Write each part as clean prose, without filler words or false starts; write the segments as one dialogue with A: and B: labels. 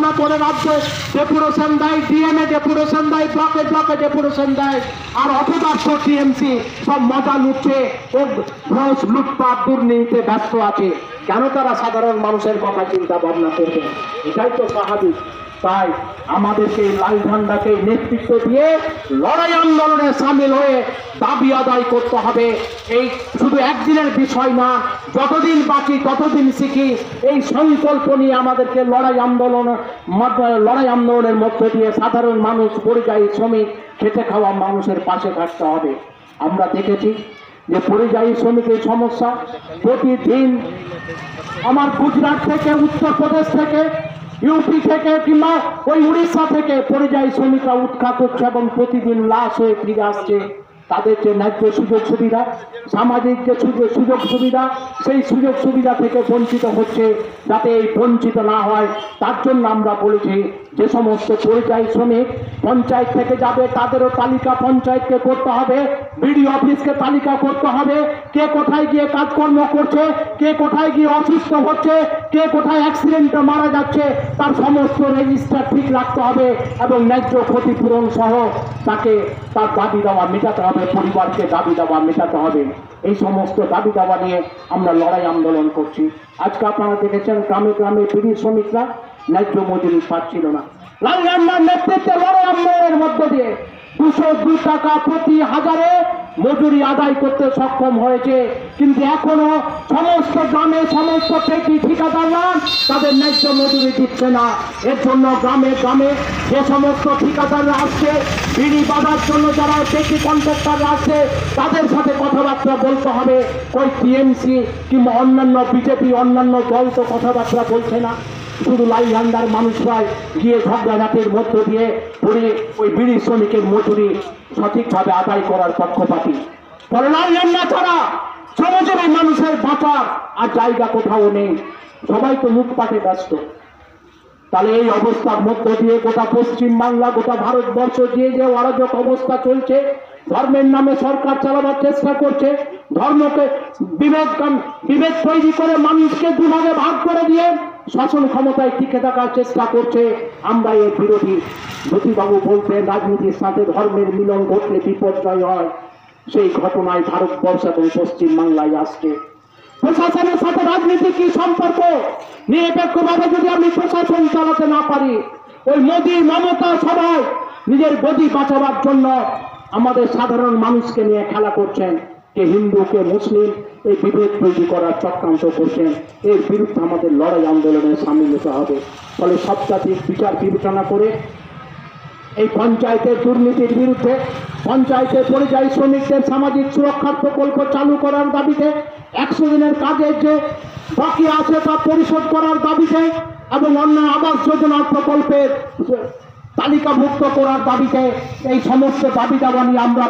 A: ঘোষণা করে রাজ্যে ডেপুটেশন দেয়, ডিএমএ ডেপুটেশন দেয়, ব্লকে ব্লকে ডেপুটেশন দেয়, আর অপদার্থ টিএমসি সব মজা লুটছে ও ঘোষ লুটপাট দুর্নীতিতে ব্যস্ত আছে। কেন তারা সাধারণ মানুষের কথা চিন্তা ভাবনা করবে? এটাই তো স্বাভাবিক। তাই আমাদেরকে লাল ঝান্ডাকে নেতৃত্ব দিয়ে লড়াই আন্দোলনে সামিল হয়ে দাবি আদায় করতে হবে। এই শুধু একদিনের বিষয় না, যতদিন বাঁচি ততদিন শিখি, এই সংকল্প নিয়ে আমাদেরকে লড়াই আন্দোলনের মধ্য দিয়ে সাধারণ মানুষ, পরিযায়ী শ্রমিক, খেটে খাওয়া মানুষের পাশে থাকতে হবে। আমরা দেখেছি যে পরিযায়ী শ্রমিকের সমস্যা প্রতিদিন আমার গুজরাট থেকে, উত্তরপ্রদেশ থেকে, ইউপি থেকে কিংবা ওই উড়িষ্যা থেকে পরিযায়ী শ্রমিকরা উৎখাত হচ্ছে এবং প্রতিদিন লাশ হয়ে ফিরে আসছে। তাদের যে ন্যায্য সুযোগ সুবিধা, সামাজিক যে সুযোগ সুবিধা, সেই সুযোগ সুবিধা থেকে বঞ্চিত হচ্ছে। যাতে এই বঞ্চিত না হয় তার জন্য আমরা বলেছি যে সমস্ত পরিযায়ী শ্রমিক পঞ্চায়েত থেকে যাবে তাদেরও তালিকা পঞ্চায়েতকে করতে হবে, বিডিও অফিসকে তালিকা করতে হবে, কে কোথায় গিয়ে কাজকর্ম করছে, কে কোথায় গিয়ে অসুস্থ হচ্ছে, কে কোথায় অ্যাক্সিডেন্টে মারা যাচ্ছে, তার সমস্ত রেজিস্টার ঠিক রাখতে হবে এবং ন্যায্য ক্ষতিপূরণ সহ তাকে তার দাবি দাওয়া মেটাতে হবে, পরিবারকে দাবি দাওয়া মেটাতে হবে। এই সমস্ত দাবি দাওয়া নিয়ে আমরা লড়াই আন্দোলন করছি। আজকে আপনারা দেখেছেন গ্রামে গ্রামে বিড়ি শ্রমিকরা ন্যায্য মজুরি পাচ্ছিল না। লাল ঝান্ডার নেতৃত্বে লড়াই আন্দোলনের মধ্য দিয়ে 202 টাকা প্রতি হাজারে মজুরি আদায় করতে সক্ষম হয়েছে। কিন্তু এখনো সমস্ত গ্রামে সমস্ত ঠিকাদাররা তাদের ন্যায্য মজুরি দিচ্ছে না। এর জন্য গ্রামে গ্রামে যে সমস্ত ঠিকাদাররা আসছে বিড়ি বাঁধার জন্য, যারা টেকি কন্ট্রাক্টররা আসছে, তাদের সাথে কথাবার্তা বলতে হবে। ওই টিএমসি কিংবা অন্যান্য বিজেপি অন্যান্য দল তো কথাবার্তা বলছে না। শুধু লাল ঝান্ডার মানুষরাই গিয়ে ঝগড়াঝাটির মধ্য দিয়ে ওই বিড়ি শ্রমিকের মজুরি সঠিকভাবে আদায় করার পক্ষপাতী। ফলে লাল ঝান্ডা ছাড়া শ্রমজীবী মানুষের বাঁচার আর জায়গা কোথাও নেই। সবাই তো লুটপাটে ব্যস্ত। তাহলে এই অবস্থার মধ্য দিয়ে গোটা পশ্চিম বাংলা, গোটা ভারতবর্ষ যে অরাজক অবস্থা চলছে, ধর্মের নামে সরকার চালাবার চেষ্টা করছে, ধর্মকে বিভেদ তৈরি করে মানুষকে দুভাগে ভাগ করে দিয়ে শাসন ক্ষমতায় টিকে থাকার চেষ্টা করছে। আমরা এর বিরোধী। জ্যোতিবাবু বলতেন রাজনীতির সাথে ধর্মের মিলন ঘটলে বিপর্যয় হয়। সেই ঘটনায় ভারতবর্ষ এবং পশ্চিম বাংলায় আসছে। প্রশাসনের সাথে রাজনীতি কি সম্পর্ক? নিরপেক্ষভাবে যদি আমি প্রশাসন চালাতে না পারি, ওই মোদী মমতা সবাই নিজের গদি বাঁচাবার জন্য আমাদের সাধারণ মানুষকে নিয়ে খেলা করছেন। কে হিন্দু কে মুসলিম এই বিভেদ তৈরি করার চক্রান্ত করছেন। এর বিরুদ্ধে আমাদের লড়াই আন্দোলনে সামিল হতে হবে। ফলে সবজাতিক বিচার বিবেচনা করে এই পঞ্চায়েতের দুর্নীতির বিরুদ্ধে, পঞ্চায়েতের পরিযায়ী শ্রমিকদের সামাজিক সুরক্ষার প্রকল্প চালু করার দাবিতে, 100 দিনের কাজের যে বাকি আছে তা পরিশোধ করার দাবিতে এবং অন্য আবাস যোজনার প্রকল্পের তালিকাভুক্ত করার দাবিতে, এই সমস্ত দাবি দাবা নিয়ে আমরা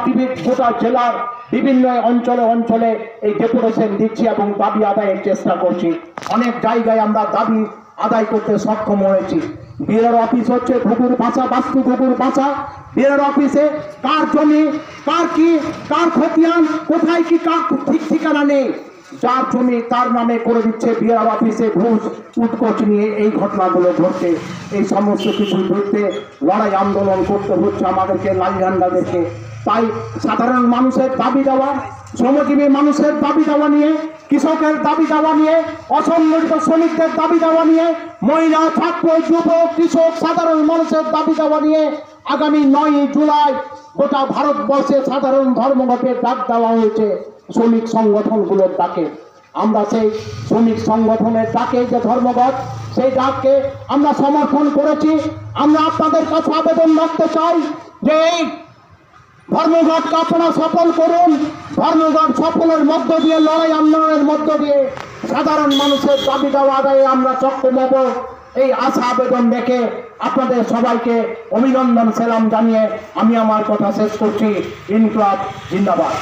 A: গোটা জেলার বিভিন্ন অঞ্চলে অঞ্চলে এই ডেপুটেশন দিচ্ছি এবং দাবি আদায়ের চেষ্টা করছি। অনেক জায়গায় আমরা দাবি আদায় করতে সক্ষম হয়েছি। বিএলআর অফিস হচ্ছে ঘুঘুর বাঁচা, বাস্তু ঘুঘুর বাঁচা। বিএলআর অফিসে কার জমি, কার কি, কার খতিয়ান, কোথায় কি, কার ঠিক ঠিকানা নেই। যার জমি তার নামে করে দিচ্ছে বিএলআর অফিসে ঘুষ উৎকোচ নিয়ে এই ঘটনাগুলো ঘটছে। এই সমস্ত কিছু বিরুদ্ধে লড়াই আন্দোলন করতে হচ্ছে আমাদেরকে, লাল ঝান্ডাদেরকে। তাই সাধারণ মানুষের দাবি দেওয়া, শ্রমজীবী মানুষের দাবি দেওয়া নিয়ে, কৃষকের দাবি দেওয়া নিয়ে, অসংগঠিত শ্রমিকদের দাবি দেওয়া নিয়ে, মহিলা, ছাত্র, যুবক, কৃষক, সাধারণ মানুষের দাবি দেওয়া নিয়ে আগামী 9 জুলাই গোটা ভারতবর্ষে সাধারণ ধর্মঘটের ডাক দেওয়া হয়েছে শ্রমিক সংগঠনগুলোর ডাকে। আমরা সেই শ্রমিক সংগঠনের ডাকে যে ধর্মঘট, সেই ডাককে আমরা সমর্থন করেছি। আমরা আপনাদের কাছে আবেদন রাখতে চাই যে এই ধর্মঘটকে আপনারা সফল করুন। ধর্মঘট সফলের মধ্য দিয়ে, লড়াই আন্দোলনের মধ্য দিয়ে সাধারণ মানুষের দাবি দেওয়া আদায়ে আমরা সক্ষম হব। এই আশা আবেদন রেখে আপনাদের সবাইকে অভিনন্দন সালাম জানিয়ে আমি আমার কথা শেষ করছি। ইনকলাব জিন্দাবাদ।